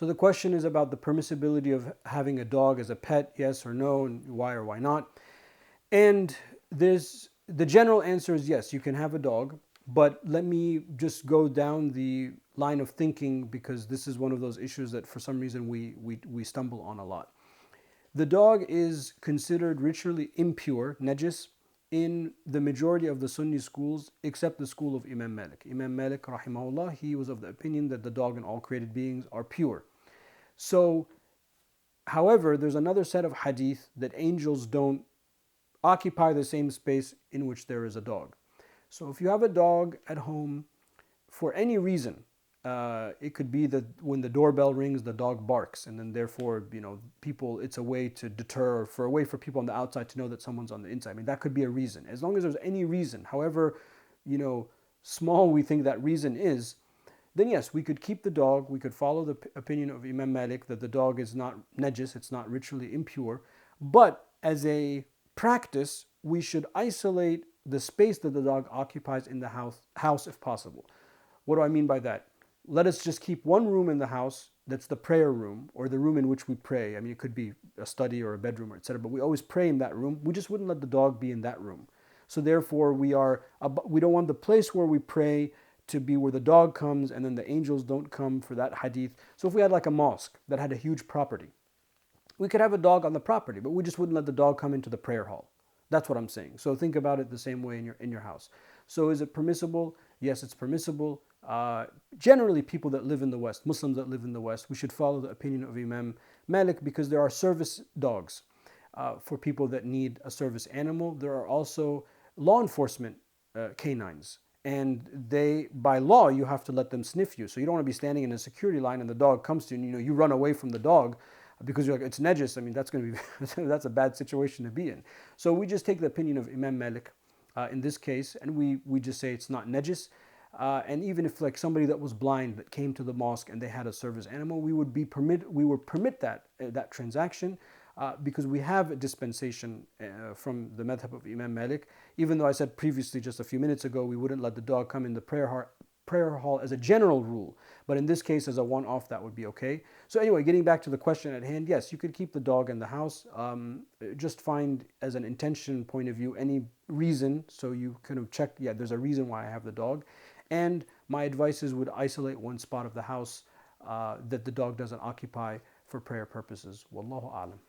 So the question is about the permissibility of having a dog as a pet, yes or no, and why or why not. And there's the general answer is yes, you can have a dog, but let me just go down the line of thinking because this is one of those issues that for some reason we stumble on a lot. The dog is considered ritually impure, najis, in the majority of the Sunni schools, except the school of Imam Malik. Imam Malik, rahimahullah, he was of the opinion that the dog and all created beings are pure. So, however, there's another set of hadith that angels don't occupy the same space in which there is a dog. So if you have a dog at home for any reason, it could be that when the doorbell rings, the dog barks, and then therefore, people. It's a way to deter, for a way for people on the outside to know that someone's on the inside. I mean, that could be a reason. As long as there's any reason, however, small we think that reason is, then yes, we could keep the dog. We could follow the opinion of Imam Malik that the dog is not najis, it's not ritually impure. But as a practice, we should isolate the space that the dog occupies in the house if possible. What do I mean by that? Let us just keep one room in the house that's the prayer room or the room in which we pray. I mean, it could be a study or a bedroom or etc. But we always pray in that room. We just wouldn't let the dog be in that room. So therefore, we don't want the place where we pray to be where the dog comes and then the angels don't come for that hadith. So if we had like a mosque that had a huge property, we could have a dog on the property, but we just wouldn't let the dog come into the prayer hall. That's what I'm saying. So think about it the same way in your house. So is it permissible? Yes, it's permissible. Generally, people that live in the West, Muslims that live in the West, we should follow the opinion of Imam Malik because there are service dogs for people that need a service animal. There are also law enforcement canines. And by law, you have to let them sniff you. So you don't want to be standing in a security line and the dog comes to you and you run away from the dog because you're like, it's najis. I mean, that's going to be that's a bad situation to be in. So we just take the opinion of Imam Malik in this case, and we just say it's not najis. And even if like somebody that was blind that came to the mosque and they had a service animal, we would permit that transaction. Because we have a dispensation from the madhab of Imam Malik, even though I said previously, just a few minutes ago, we wouldn't let the dog come in the prayer hall as a general rule. But in this case, as a one-off, that would be okay. So anyway, getting back to the question at hand, yes, you could keep the dog in the house. Just find, as an intention point of view, any reason. So you kind of check, yeah, there's a reason why I have the dog. And my advice is would isolate one spot of the house that the dog doesn't occupy for prayer purposes. Wallahu a'lam.